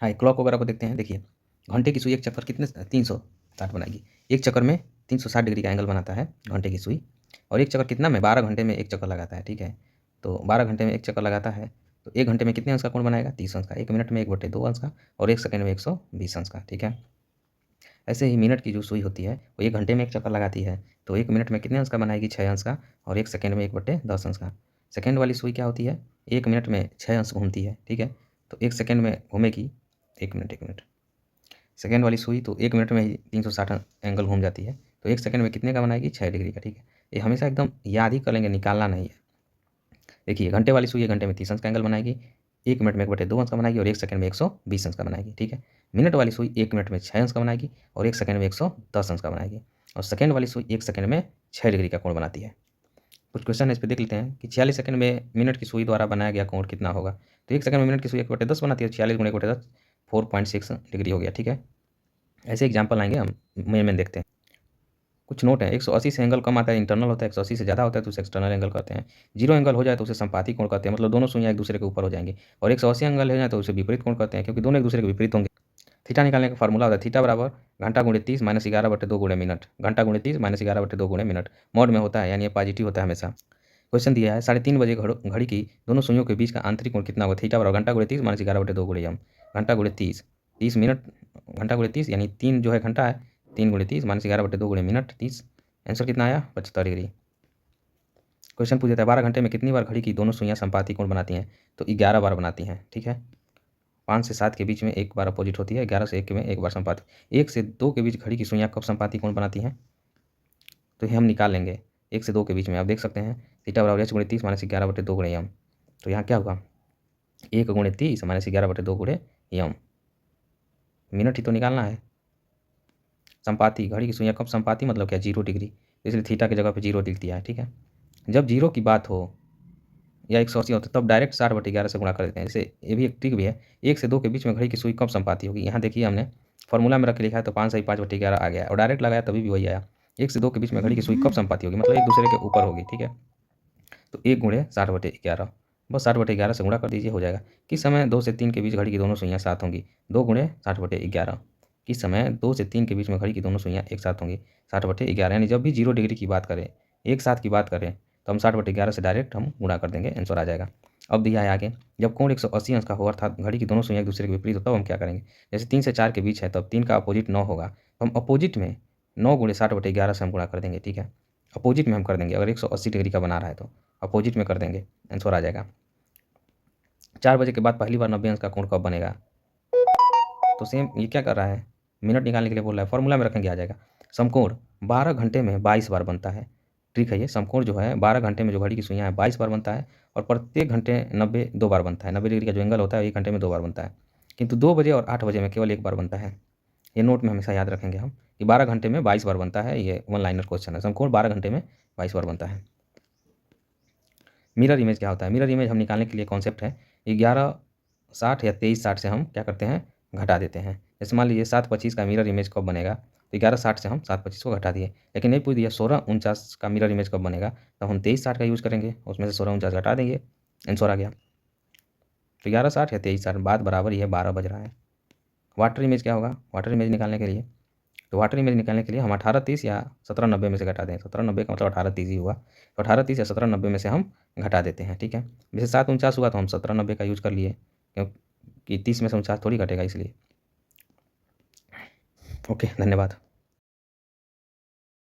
हाँ, क्लॉक वगैरह को देखते हैं। देखिए, घंटे की सुई एक चक्कर कितने 360 बनाएगी। एक चक्कर में 360 डिग्री का एंगल बनाता है घंटे की सुई। और एक चक्कर कितना में 12 घंटे में एक चक्कर लगाता है, ठीक है। तो 12 घंटे में एक चक्कर लगाता है, तो 1 घंटे में कितने अंश का कोण बनाएगा, 30 अंश का। 1 मिनट में 1/2 अंश का, और 1 सेकंड में 120 अंश का, ठीक है। ऐसे ही मिनट की जो सुई होती है वो 1 घंटे में एक चक्कर लगाती है, तो 1 मिनट में कितने अंश का बनाएगी, 6 अंश का, और 1 सेकंड में 1/10 अंश का। सेकंड वाली सुई क्या होती है, 1 मिनट में 6 अंश घूमती है, ठीक है। तो 1 सेकंड में घूमेगी, 1 मिनट। सेकंड वाली सुई तो 1 मिनट में ही 360 एंगल घूम जाती है, तो 1 सेकंड में कितने का बनाएगी, 6 डिग्री का, ठीक है। ये हमेशा एकदम याद ही कर लेंगे, निकालना नहीं है। देखिए, घंटे वाली सुई 1 घंटे में 30 अंश का एंगल बनाएगी, 1 मिनट में 1/2 अंश का बनाएगी, और 1 सेकंड में 120 अंश का बनाएगी, ठीक है। मिनट वाली सुई 1 मिनट में 6 अंश का बनाएगी, और 1 सेकंड में 110 अंश का बनाएगी। और सेकंड वाली सुई 1 सेकंड में 6 डिग्री का कोण बनाती है। कुछ क्वेश्चन है, इस पे देख लेते हैं कि 46 सेकंड में मिनट की सुई द्वारा बनाया गया कोण कितना होगा। तो 1 सेकंड में मिनट की सुई 1/10 बनाती है, 46 × 1/10 4.6 डिग्री हो गया, ठीक है। ऐसे एग्जाम्पल आएंगे, हम मेन देखते हैं। कुछ नोट है, 180 से एंगल कम आता है इंटरनल होता है, 180 से ज़्यादा होता है तो उसे एक्सटर्नल एंगल कहते हैं। 0 एंगल हो जाए तो उसे संपाती कोण कहते हैं, मतलब दोनों सुइयाँ एक दूसरे के ऊपर हो जाएंगी। और 180 एंगल हो जाए तो उसे विपरीत कोण कहते हैं, क्योंकि दोनों एक दूसरे के विपरीत होंगे। थीटा निकालने का फार्मूला होता है, थीटा बराबर घंटा गुणे 30 - 11/2 मिनट। घंटा गुणे 30 - 11/2 मिनट मॉड में होता है, यानी ये पॉजिटिव होता है हमेशा। क्वेश्चन दिया है, 3:30 बजे घड़ी की दोनों सुइयों के बीच का आंतरिक कोण कितना होगा। थीटा बराबर घंटा गुणे 30 - 11/2 यम। घंटा गुणे 30, 30 मिनट, घंटा गुणे 30 यानी 3 जो है घंटा है, 3 × 30 - 11/2 मिनट 30। आंसर कितना आया, 75 डिग्री। क्वेश्चन पूछ देता है, 12 घंटे में कितनी बार घड़ी की दोनों सुइयां संपाती कोण बनाती हैं। तो 11 बार बनाती हैं, ठीक है। 5 से 7 के बीच में एक बार अपोजिट होती है, 11 से 1 में एक बार संपाती। 1 से 2 के बीच घड़ी की सुइयां कब संपाती कोण बनाती हैं, तो ये हम निकाल लेंगे। 1 से 2 के बीच में आप देख सकते हैं, थीटा बराबर h × 30 - 11/2 यम। तो यहाँ क्या होगा, 1 × 30 - 11/2 यम। मिनट ही तो निकालना है। संपाती, घड़ी की सुइयां कब संपाती मतलब क्या, 0 डिग्री, इसलिए थीटा की जगह पे 0 लिख दिया है, ठीक है। जब 0 की बात हो या 180 हो तो तब डायरेक्ट 60/11 से गुणा कर देते हैं। जैसे ये भी एक ट्रिक भी है, 1 से 2 के बीच में घड़ी की सुई कब संपाती होगी। यहाँ देखिए हमने फॉर्मूला में रख के लिखा है, तो 5 सही 5/11 आ गया, और डायरेक्ट लगाया तभी भी वही आया। 1 से 2 के बीच में घड़ी की सुई कब संपाती होगी, मतलब एक दूसरे के ऊपर होगी, ठीक है। तो 1 × 60/11, बस 60/11 से गुणा कर दीजिए, हो जाएगा। किस समय 2 से 3 के बीच घड़ी की दोनों सुइयां साथ होंगी, 2 × 60/11। किस समय 2 से 3 के बीच में घड़ी की दोनों सुइयां एक साथ होंगी, 60/11। यानी जब भी 0 डिग्री की बात करें, एक साथ की बात करें, तो हम 60/11 से डायरेक्ट हम गुणा कर देंगे, आंसर आ जाएगा। अब दिया है आगे, जब कोण 180 अंश का हो अर्थात घड़ी की दोनों सुइयां एक दूसरे के विपरीत हो, तब हम क्या करेंगे। जैसे 3 से 4 के बीच है, तब 3 का अपोजिट 9 होगा, तो हम अपोजिट में 9 × 60/11 से हम गुणा कर देंगे, ठीक है। अपोजिट में हम कर देंगे, अगर 180 डिग्री का बना रहा है तो अपोजिट में कर देंगे, आंसर आ जाएगा। 4 बजे के बाद पहली बार 90 अंश का कोण कब बनेगा। तो सेम ये क्या कर रहा है, मिनट निकालने के लिए बोल रहा है, फॉर्मूला में रखेंगे, आ जाएगा। समकोण 12 घंटे में 22 बार बनता है। ठीक है, ये समकोण जो है 12 घंटे में जो घड़ी की सुइयां है 22 बार बनता है, और प्रत्येक घंटे 90 2 बार बनता है। 90 डिग्री का जो एंगल होता है 1 घंटे में 2 बार बनता है, किंतु 2 बजे और 8 बजे में केवल 1 बार बनता है। ये नोट में हमेशा याद रखेंगे हम कि 12 घंटे में 22 बार बनता है। ये वन लाइनर क्वेश्चन है, समकोण 12 घंटे में 22 बार बनता है। मिरर इमेज क्या होता है, मिरर इमेज हम निकालने के लिए कॉन्सेप्ट है 11/60 या 23/60 से हम क्या करते हैं, घटा देते हैं। जैसे मान लीजिए 7/25 का मिरर इमेज कब बनेगा, तो 11/60 से हम 7/25 को घटा दिए। लेकिन नहीं पूछ दिया 16/49 का मिरर इमेज कब बनेगा, तो हम 23/60 का यूज़ करेंगे, उसमें से 16/49 घटा देंगे, आंसर आ गया। तो 11/60 या 23/60 बात बराबर ही है, 12 बज रहा है। वाटर इमेज क्या होगा, वाटर इमेज निकालने के लिए, तो वाटर इमेज निकालने के लिए हम 18/30 या 17/90 में से घटा दें। 17/90 का मतलब 18/30 ही हुआ, तो 18/30 या 17/90 में से हम घटा देते हैं, ठीक है। जैसे 7/49 हुआ तो हम 17/90 का यूज़ कर लिए, क्योंकि 30 में से 49 थोड़ी घटेगा, इसलिए। ओके, धन्यवाद।